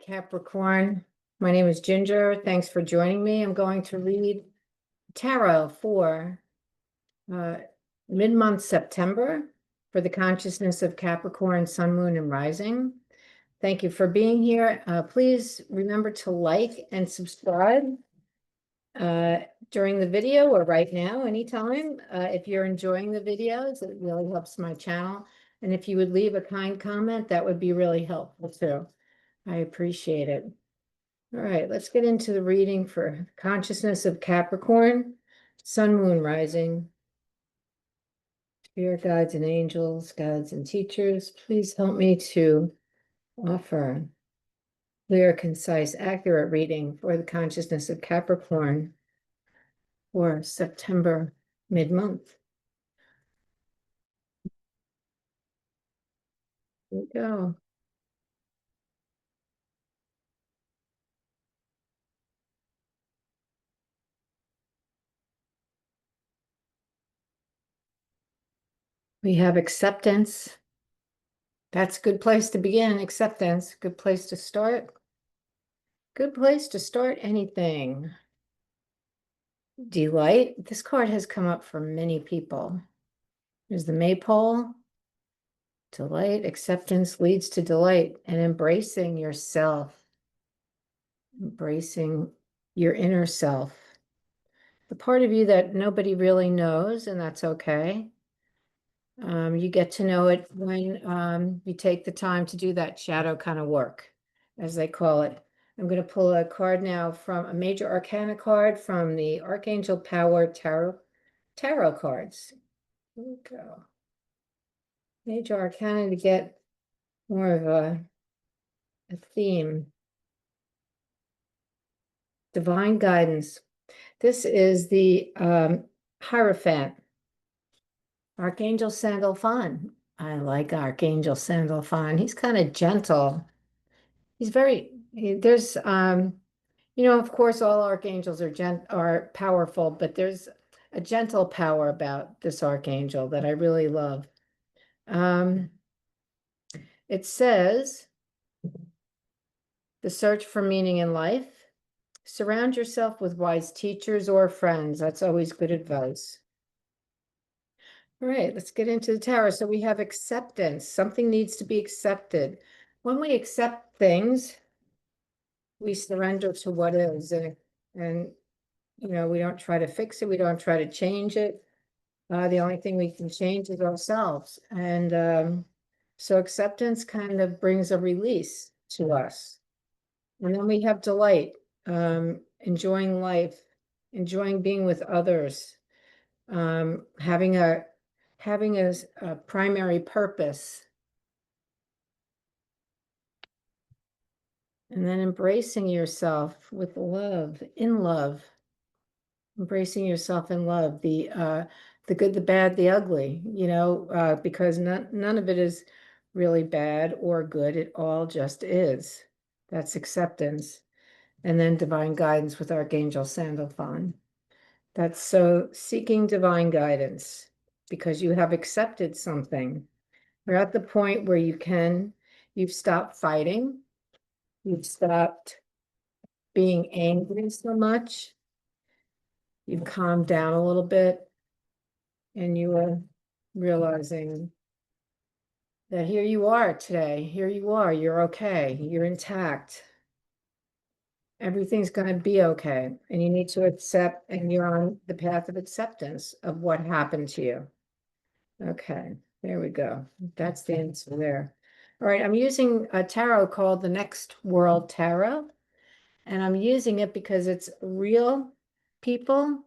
Capricorn. My name is Ginger. Thanks for joining me. I'm going to read tarot for mid-month September for the consciousness of Capricorn, Sun, Moon, and Rising. Thank you for being here. Please remember to like and subscribe during the video or right now, anytime. If you're enjoying the videos, it really helps my channel. And if you would leave a kind comment, that would be really helpful too. I appreciate it. All right, let's get into the reading for consciousness of Capricorn, Sun, Moon, Rising. Spirit guides and angels, guides and teachers, please help me to offer clear, concise, accurate reading for the consciousness of Capricorn for September mid-month. Here we go. We have acceptance. That's a good place to begin. Acceptance, good place to start. Good place to start anything. Delight. This card has come up for many people. There's the Maypole. Delight, acceptance leads to delight and embracing yourself. Embracing your inner self. The part of you that nobody really knows, and that's okay. You get to know it when you take the time to do that shadow kind of work, as they call it. I'm going to pull a card now from a major arcana card from the Archangel Power Tarot cards. Here we go. Major arcana to get more of a theme. Divine guidance. This is the Hierophant. Archangel Sandalphon. I like Archangel Sandalphon. He's kind of gentle. He's there's of course all archangels are powerful, but there's a gentle power about this archangel that I really love. It says, the search for meaning in life. Surround yourself with wise teachers or friends. That's always good advice. All right, let's get into the tarot. So we have acceptance. Something needs to be accepted. When we accept things, we surrender to what is, and we don't try to fix it. We don't try to change it. The only thing we can change is ourselves. And so acceptance kind of brings a release to us. And then we have delight, enjoying life, enjoying being with others, having a primary purpose. And then embracing yourself with love, in love. Embracing yourself in love, the good, the bad, the ugly, because none of it is really bad or good. It all just is. That's acceptance. And then divine guidance with Archangel Sandalphon. That's so seeking divine guidance because you have accepted something. You're at the point where you've stopped fighting. You've stopped being angry so much. You've calmed down a little bit, and you are realizing that here you are today. Here you are. You're okay. You're intact. Everything's going to be okay. And you need to accept, and you're on the path of acceptance of what happened to you. Okay, there we go. That's the answer there. All right, I'm using a tarot called the Next World Tarot. And I'm using it because it's real people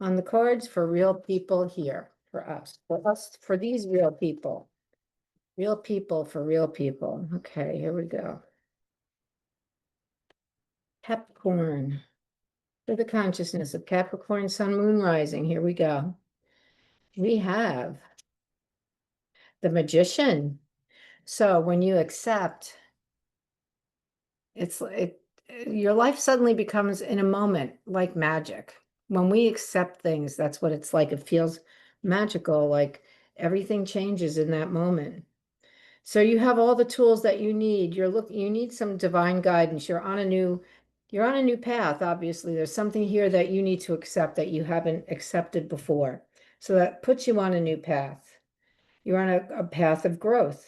on the cards for real people here, for these real people for real people. Okay, here we go. Capricorn, for the consciousness of Capricorn, Sun, Moon, Rising. Here we go. We have the Magician. So when you accept, your life suddenly becomes in a moment like magic. When we accept things, that's what it's like. It feels magical, like everything changes in that moment. So you have all the tools that you need. You need some divine guidance. You're on a new path, obviously. There's something here that you need to accept that you haven't accepted before. So that puts you on a new path. You're on a path of growth.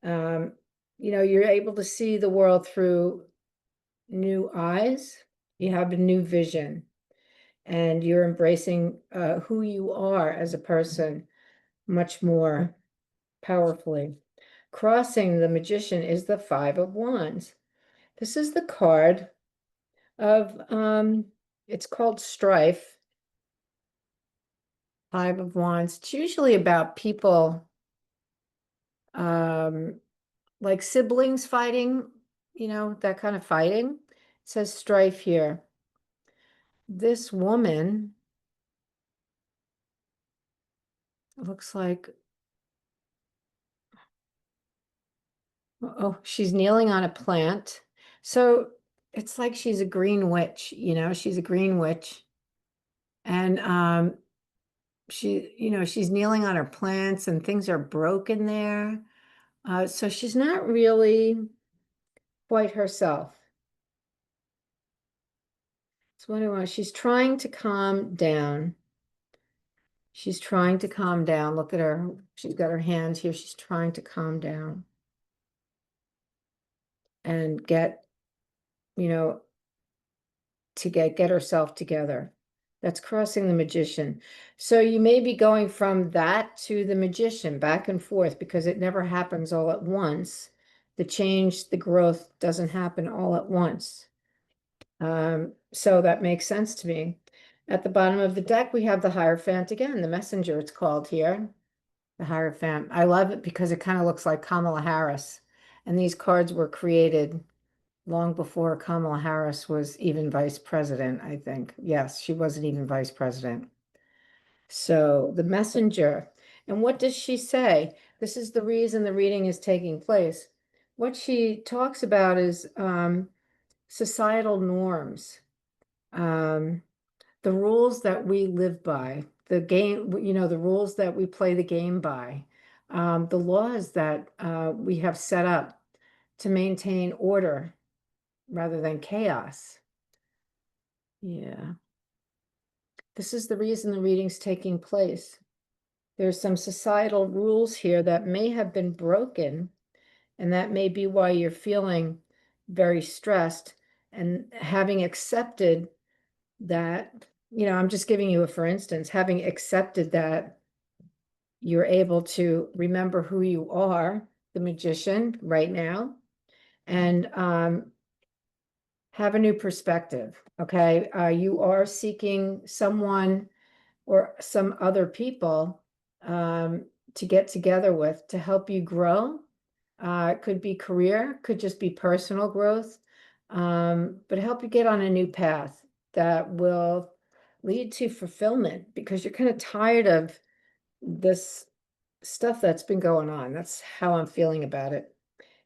Um, you're able to see the world through new eyes. You have a new vision, and you're embracing who you are as a person much more powerfully. Crossing the Magician is the Five of Wands. This is the card of, it's called strife. Five of Wands. It's usually about people, um, like siblings fighting, that kind of fighting. It says strife here. This woman looks like, oh, she's kneeling on a plant. So it's like she's a green witch, she's a green witch. And she's kneeling on her plants and things are broken there. So she's not really quite herself. So anyway, she's trying to calm down. She's trying to calm down. Look at her. She's got her hands here. She's trying to calm down and you know, to get herself together. That's crossing the Magician. So you may be going from that to the Magician, back and forth, because it never happens all at once. The change, the growth doesn't happen all at once. So that makes sense to me. At the bottom of the deck, we have the Hierophant again, the messenger it's called here. The Hierophant. I love it because it kind of looks like Kamala Harris. And these cards were created long before Kamala Harris was even vice president, I think. Yes, she wasn't even vice president. So the messenger. And what does she say? This is the reason the reading is taking place. What she talks about is societal norms, um, the rules that we live by, the game, the rules that we play the game by, the laws that we have set up to maintain order rather than chaos. Yeah. This is the reason the reading's taking place. There's some societal rules here that may have been broken, and that may be why you're feeling very stressed. And having accepted that, I'm just giving you a for instance, having accepted that, you're able to remember who you are, the Magician, right now, and have a new perspective. Okay. You are seeking someone or some other people to get together with to help you grow. It could be career, could just be personal growth, but help you get on a new path that will lead to fulfillment, because you're kind of tired of this stuff that's been going on. That's how I'm feeling about it.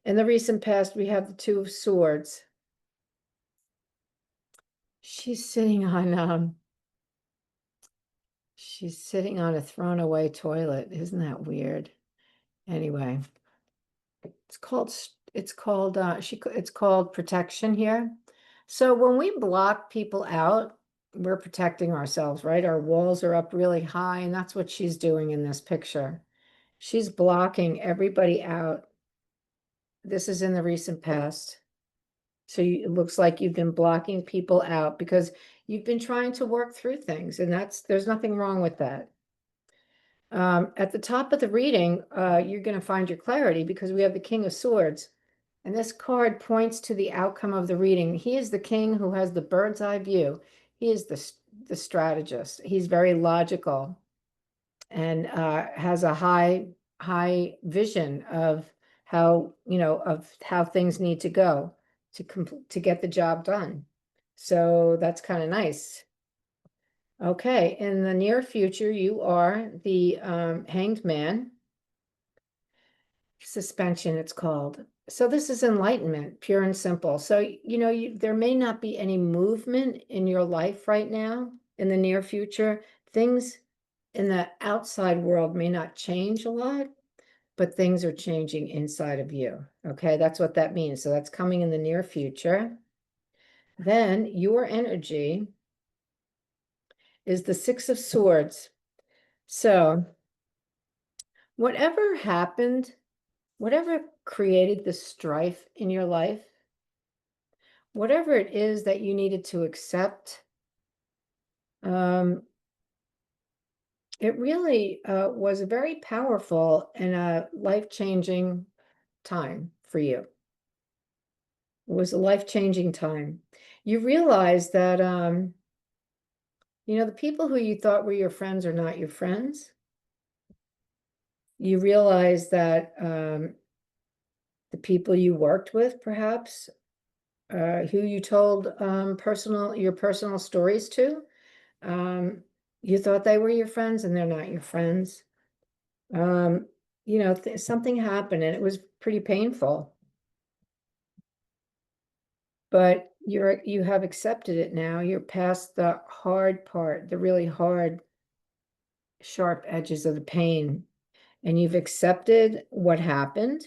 In the recent past, we have the Two of Swords. She's sitting on she's sitting on a thrown away toilet. Isn't that weird? Anyway, it's called protection here. So when we block people out, we're protecting ourselves, right? Our walls are up really high, and that's what she's doing in this picture. She's blocking everybody out. This is in the recent past. So it looks like you've been blocking people out because you've been trying to work through things, and there's nothing wrong with that. At the top of the reading, you're going to find your clarity because we have the King of Swords. And this card points to the outcome of the reading. He is the king who has the bird's eye view. He is the strategist. He's very logical and has a high vision of how things need to go to get the job done. So that's kind of nice. Okay, in the near future, you are the Hanged Man. Suspension, it's called. So this is enlightenment, pure and simple. So, there may not be any movement in your life right now in the near future. Things in the outside world may not change a lot, but things are changing inside of you. Okay, that's what that means. So that's coming in the near future. Then your energy is the Six of Swords. So whatever happened, whatever created the strife in your life, whatever it is that you needed to accept, it really was a very powerful and a life-changing time for you. It was a life-changing time. You realize that, the people who you thought were your friends are not your friends. You realize that the people you worked with, perhaps, who you told your personal stories to, you thought they were your friends and they're not your friends. Something happened and it was pretty painful, but you have accepted it now. You're past the hard part, the really hard, sharp edges of the pain, and you've accepted what happened.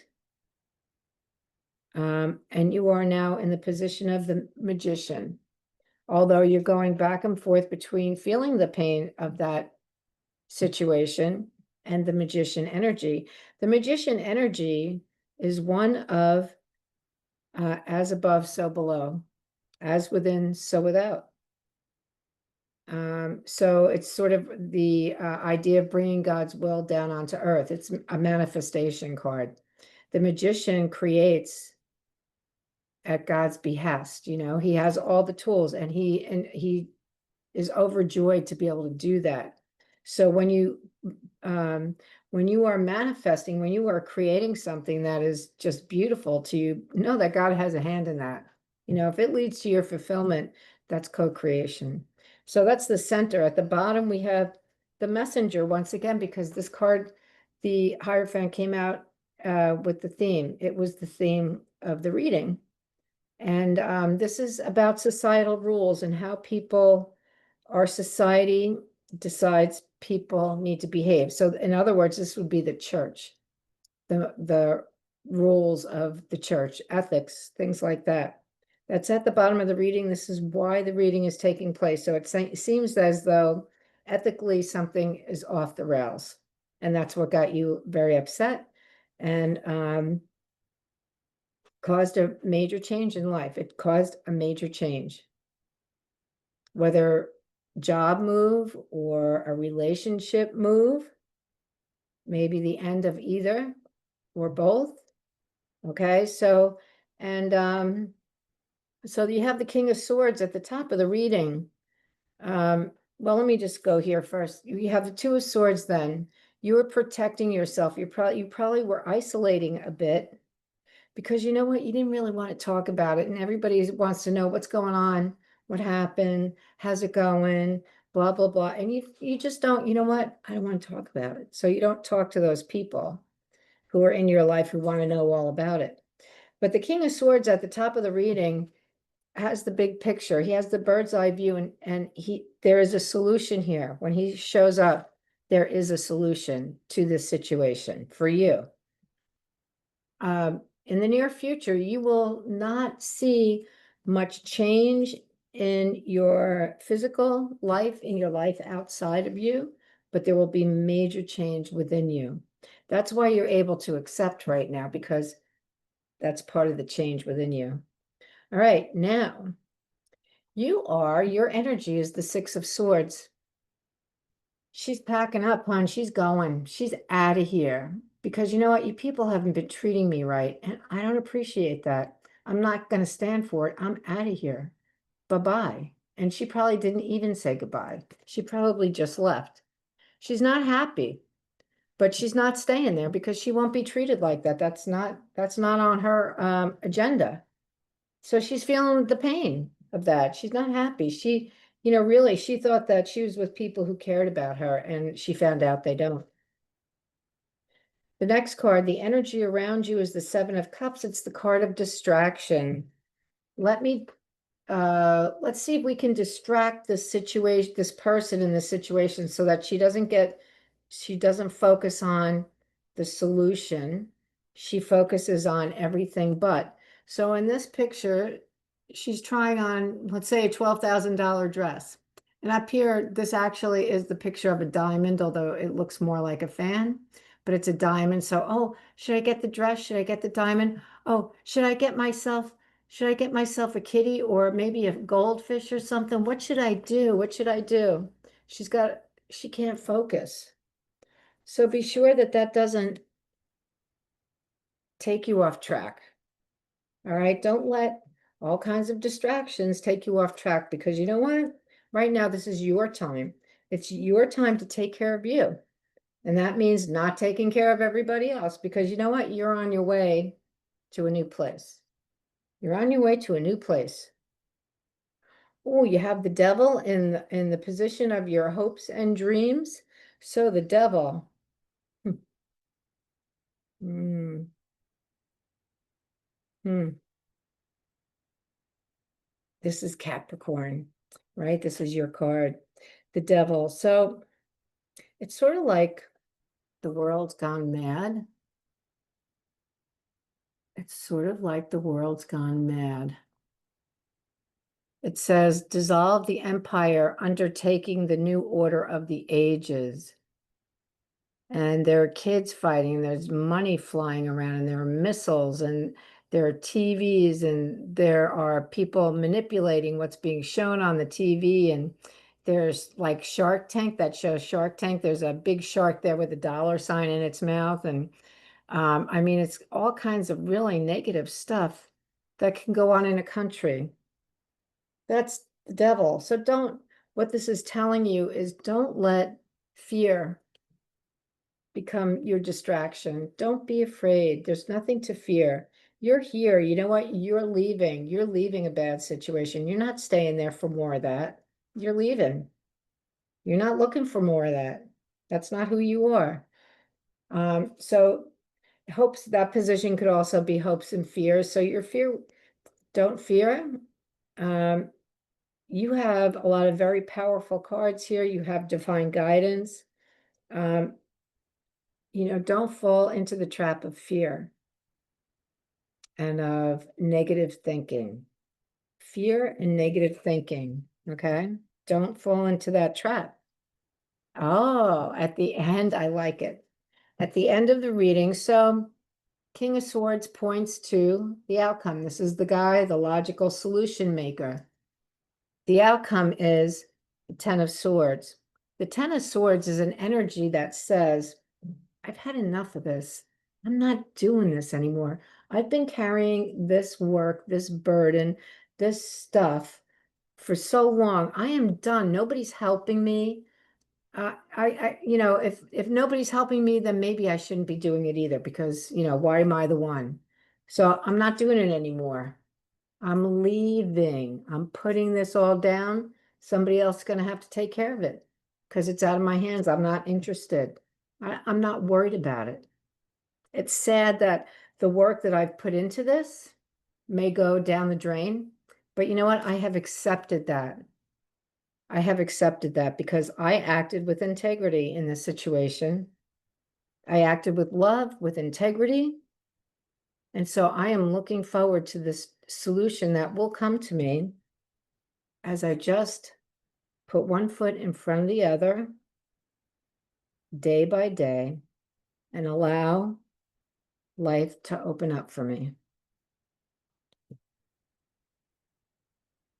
And you are now in the position of the magician. Although you're going back and forth between feeling the pain of that situation and the magician energy. The magician energy is one of as above, so below, as within, so without. So it's sort of the idea of bringing God's will down onto earth. It's a manifestation card. The magician creates at God's behest. He has all the tools, and he is overjoyed to be able to do that. So when you are manifesting, when you are creating something that is just beautiful to you, know that God has a hand in that. If it leads to your fulfillment, that's co-creation. So that's the center. At the bottom, we have the messenger once again, because this card, the Hierophant, came out with the theme. It was the theme of the reading. And this is about societal rules and how our society decides people need to behave. So in other words, this would be the church, the rules of the church, ethics, things like that. That's at the bottom of the reading. This is why the reading is taking place. So it seems as though ethically something is off the rails. And that's what got you very upset and caused a major change in life. It caused a major change. Whether job move or a relationship move, maybe the end of either or both. Okay, so so you have the King of Swords at the top of the reading. Well, let me just go here first. You have the Two of Swords. Then you were protecting yourself. You probably were isolating a bit, because you know what, you didn't really want to talk about it, and everybody wants to know what's going on, what happened, how's it going, blah blah blah, and you just don't. You know what, I don't want to talk about it. So you don't talk to those people who are in your life who want to know all about it. But the King of Swords at the top of the reading has the big picture. He has the bird's eye view, and there is a solution here. When he shows up, there is a solution to this situation for you. In the near future, you will not see much change in your physical life, in your life outside of you, but there will be major change within you. That's why you're able to accept right now, because that's part of the change within you. All right, now your energy is the Six of Swords. She's packing up, hon. She's going. She's out of here. Because you know what? You people haven't been treating me right, and I don't appreciate that. I'm not going to stand for it. I'm out of here. Bye-bye. And she probably didn't even say goodbye. She probably just left. She's not happy, but she's not staying there because she won't be treated like that. That's not on her agenda. So she's feeling the pain of that. She's not happy. Really, she thought that she was with people who cared about her, and she found out they don't. The next card, the energy around you, is the Seven of Cups. It's the card of distraction. Let's see if we can distract this situation, this person in this situation, so that she doesn't focus on the solution. She focuses on everything but. So in this picture, she's trying on, let's say, a $12,000 dress. And up here, this actually is the picture of a diamond, although it looks more like a fan, but it's a diamond. So, oh, should I get the dress? Should I get the diamond? Oh, should I get myself a kitty or maybe a goldfish or something? What should I do? What should I do? She can't focus. So be sure that that doesn't take you off track. All right. Don't let all kinds of distractions take you off track, because you know what? Right now, this is your time. It's your time to take care of you. And that means not taking care of everybody else, because you know what? You're on your way to a new place. You're on your way to a new place. Oh, you have the devil in the position of your hopes and dreams. So the devil. Hmm. Hmm. This is Capricorn, right? This is your card, the devil. So it's sort of like the world's gone mad. It's sort of like the world's gone mad. It says, dissolve the empire, undertaking the new order of the ages. And there are kids fighting, there's money flying around, and there are missiles, and there are TVs, and there are people manipulating what's being shown on the TV. And there's like Shark Tank, that shows Shark Tank. There's a big shark there with a dollar sign in its mouth. And I mean, it's all kinds of really negative stuff that can go on in a country. That's the devil. So what this is telling you is don't let fear become your distraction. Don't be afraid. There's nothing to fear. You're here. You know what? You're leaving. You're leaving a bad situation. You're not staying there for more of that. You're leaving. You're not looking for more of that. That's not who you are. So hopes, that position could also be hopes and fears. So your fear, don't fear. Um, you have a lot of very powerful cards here. You have divine guidance. Um, don't fall into the trap of fear and of negative thinking. Fear and negative thinking, okay? Don't fall into that trap. Oh, at the end, I like it. At the end of the reading, so King of Swords points to the outcome. This is the guy, the logical solution maker. The outcome is the Ten of Swords. The Ten of Swords is an energy that says, I've had enough of this. I'm not doing this anymore. I've been carrying this work, this burden, this stuff for so long. I am done. Nobody's helping me. If nobody's helping me, then maybe I shouldn't be doing it either, because, why am I the one? So I'm not doing it anymore. I'm leaving. I'm putting this all down. Somebody else is going to have to take care of it because it's out of my hands. I'm not interested. I'm not worried about it. It's sad that the work that I've put into this may go down the drain, but you know what? I have accepted that. I have accepted that because I acted with integrity in this situation. I acted with love, with integrity. And so I am looking forward to this solution that will come to me as I just put one foot in front of the other, day by day, and allow life to open up for me.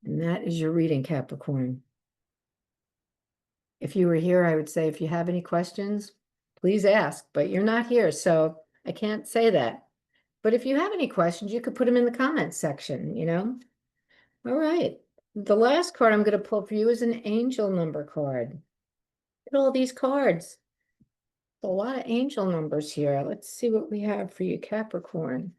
And that is your reading, Capricorn. If you were here, I would say if you have any questions, please ask, but you're not here, so I can't say that. But if you have any questions, you could put them in the comments section. All right. The last card I'm going to pull for you is an angel number card. Look at all these cards. A lot of angel numbers here. Let's see what we have for you, Capricorn.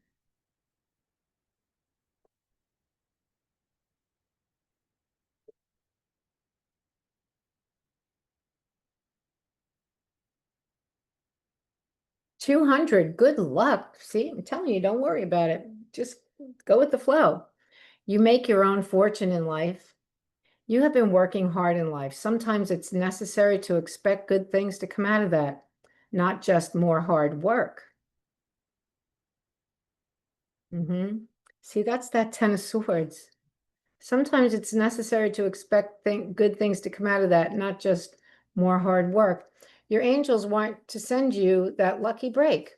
$200. Good luck. See, I'm telling you, don't worry about it. Just go with the flow. You make your own fortune in life. You have been working hard in life. Sometimes it's necessary to expect good things to come out of that. not just more hard work. See, that's that Ten of Swords. Sometimes it's necessary to expect good things to come out of that, not just more hard work. Your angels want to send you that lucky break,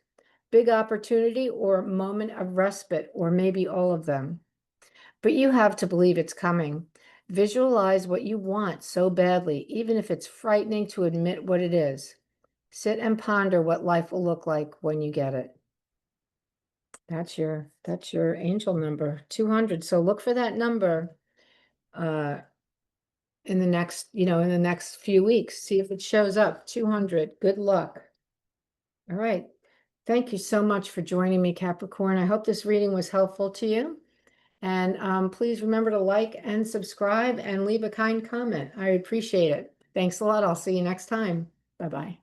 big opportunity, or moment of respite, or maybe all of them. But you have to believe it's coming. Visualize what you want so badly, even if it's frightening to admit what it is. Sit and ponder what life will look like when you get it. That's your angel number, 200. So look for that number in the next few weeks. See if it shows up. 200. Good luck. All right. Thank you so much for joining me, Capricorn. I hope this reading was helpful to you. And please remember to like and subscribe and leave a kind comment. I appreciate it. Thanks a lot. I'll see you next time. Bye-bye.